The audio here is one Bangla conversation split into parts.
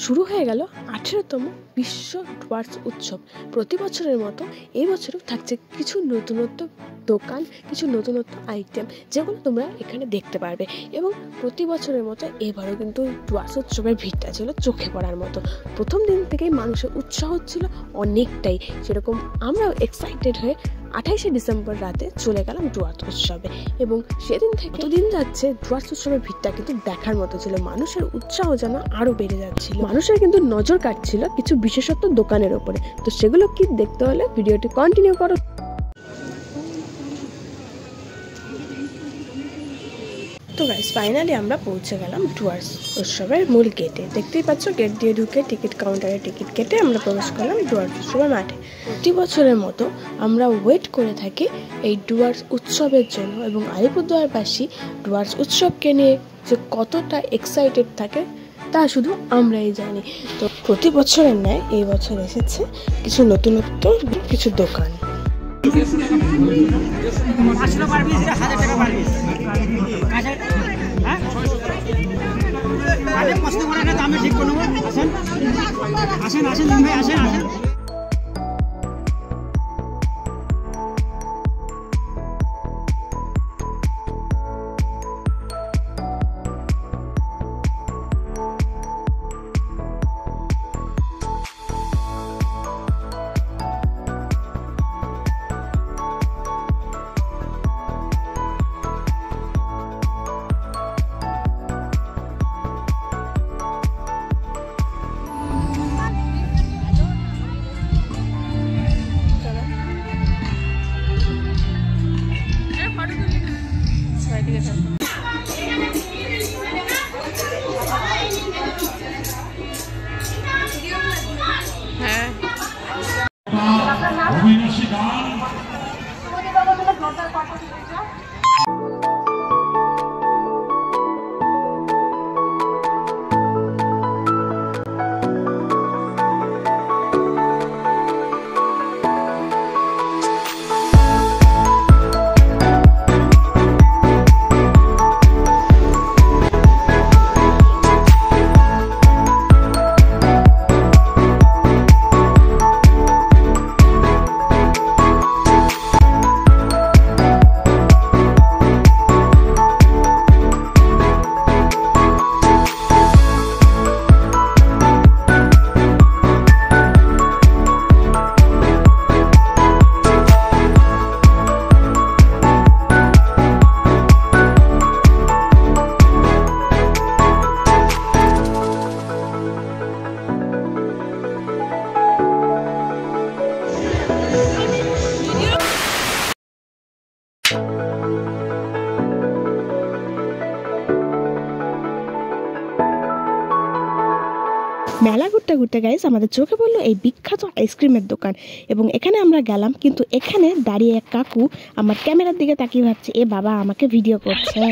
শুরু হয়ে গেল 18তম বিশ্ব ডুয়ার্স উৎসব। প্রতি বছরের মতো এই বছরও থাকছে কিছু নতুনত্ব দোকান, কিছু নতুনত্ব আইটেম, যেগুলো তোমরা এখানে দেখতে পারবে। এবং প্রতি বছরের মতো এবারও কিন্তু ডুয়ার্স উৎসবের ভিড়টা ছিল চোখে পড়ার মতো। প্রথম দিন থেকেই মানুষের উৎসাহ ছিল অনেকটাই, সেরকম আমরাও এক্সাইটেড হয়ে 28শে ডিসেম্বর রাতে চলে গেলাম ডুয়ার্স উৎসবে। এবং সেদিন থেকে দিন যাচ্ছে ডুয়ার্স উৎসবের ভিড়টা কিন্তু দেখার মতো ছিল। মানুষের উৎসাহ যেন আরো বেড়ে যাচ্ছিল। মানুষের কিন্তু নজর কাটছিল কিছু বিশেষত্ব দোকানের ওপরে। তো সেগুলো কি দেখতে হলে ভিডিওটি কন্টিনিউ করো। তো গাইস, ফাইনালি আমরা পৌঁছে গেলাম ডুয়ার্স উৎসবের মূল গেটে। দেখতেই পাচ্ছ, গেট দিয়ে ঢুকে টিকিট কাউন্টারে টিকিট কেটে আমরা প্রবেশ করলাম ডুয়ার্স উৎসবের মাঠে। প্রতি বছরের মতো আমরা ওয়েট করে থাকি এই ডুয়ার্স উৎসবের জন্য, এবং আলিপুরদুয়ারবাসী ডুয়ার্স উৎসবকে নিয়ে যে কতটা এক্সাইটেড থাকে তা শুধু আমরাই জানি। তো প্রতি বছরের ন্যায় এই বছর এসেছে কিছু নতুনত্ব কিছু দোকান। মেলা ঘুরতে ঘুরতে গাইস আমাদের চোখে পড়লো এই বিখ্যাত আইসক্রিমের দোকান, এবং এখানে আমরা গেলাম। কিন্তু এখানে দাঁড়িয়ে এক কাকু আমার ক্যামেরার দিকে তাকিয়ে ভাবছে, এ বাবা আমাকে ভিডিও করছে।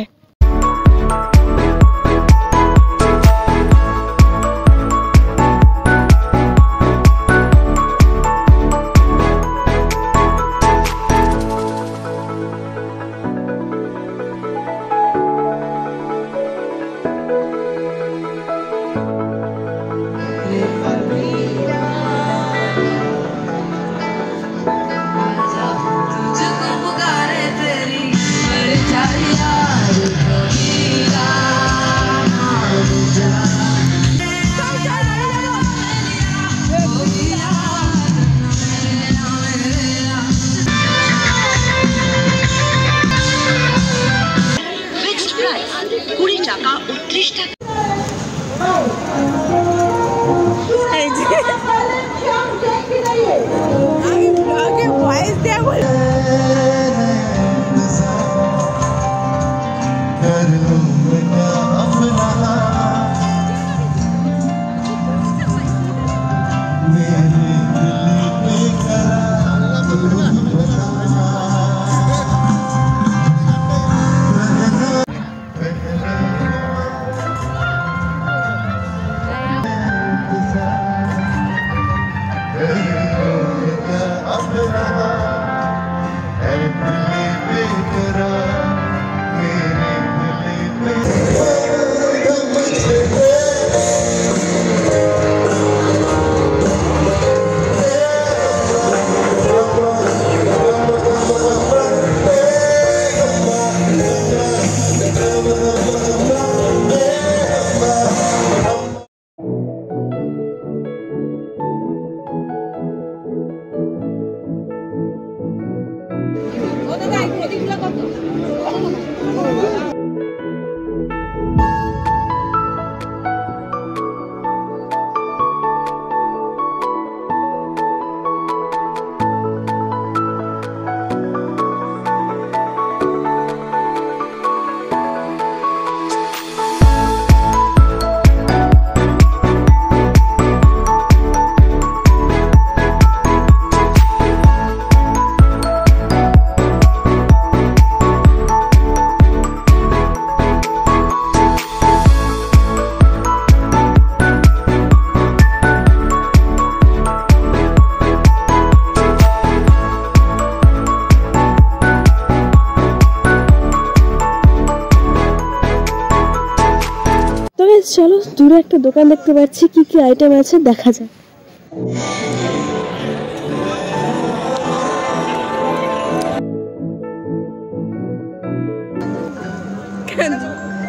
চলো দূরে একটা দোকান দেখতে পাচ্ছি, কি কি আইটেম আছে দেখা যাক।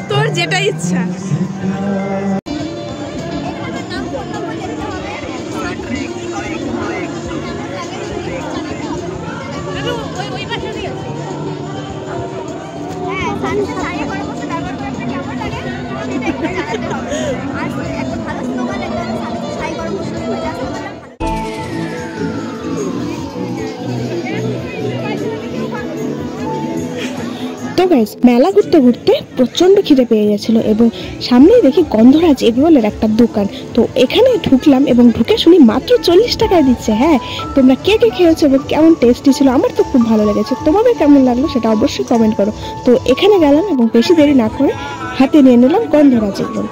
তোর যেটা ইচ্ছা। তো গাইস, মেলা ঘুরতে ঘুরতে প্রচন্ড খিদে পেয়ে গেছিল এবং সামনেই দেখি গন্ধরাজ এগরোলের একটা দোকান। তো এখানে ঢুকলাম এবং ঢুকে শুনি মাত্র 40 টাকায় দিচ্ছে। হ্যাঁ, তোমরা কে কে খেয়েছো এবং কেমন টেস্টি ছিল? আমার তো খুব ভালো লেগেছে, তোমাদের কেমন লাগলো সেটা অবশ্যই কমেন্ট করো। তো এখানে গেলাম এবং বেশি দেরি না করে হাতে নিয়ে নিলাম গন্ধরাজ এগরোল।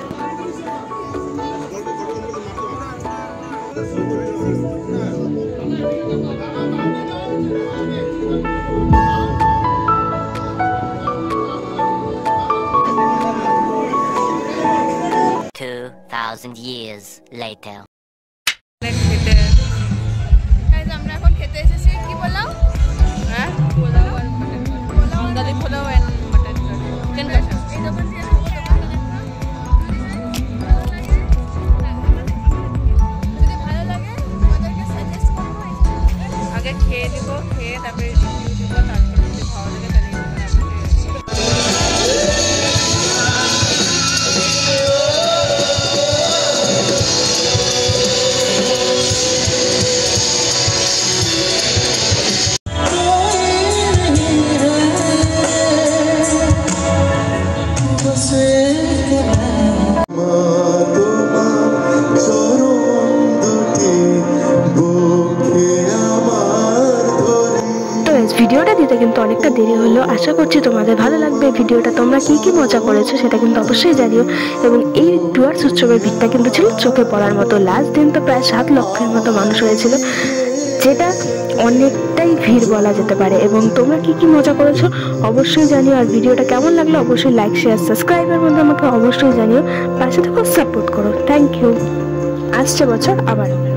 Years later. আমরা এখন খেতে এসেছি কি বললাম? হ্যাঁ, পোলাও আর মাটন। পোলাও দাদি পোলাও এন্ড মাটন। চিকেন কষা। এই দোকান দিয়ে যদি ভালো লাগে আমাদেরকে সাজেস্ট করো। আগে খেয়ে দিব, খেয়ে তারপরে রিভিউ দিব, তারপর যদি ভালো লাগে তাহলে ভিডিওটা দিতে কিন্তু অনেকটা দেরি হলো। আশা করছি তোমাদের ভালো লাগবে ভিডিওটা। তোমরা কি কি মজা করেছো সেটা কিন্তু অবশ্যই জানিও। এবং এই ডুয়ার্স উৎসবের ভিড়টা কিন্তু ছিল চোখে পড়ার মতো। লাস্ট দিন তো প্রায় 7 লক্ষের মতো মানুষ হয়েছিল, যেটা অনেকটাই ভিড় বলা যেতে পারে। এবং তোমরা কি কি মজা করেছো অবশ্যই জানিও। আর ভিডিওটা কেমন লাগলো অবশ্যই লাইক, শেয়ার, সাবস্ক্রাইবের মধ্যে আমাকে অবশ্যই জানিও। পাশে থেকে সাপোর্ট করো। Thank you. আসছে বছর আবার হবে।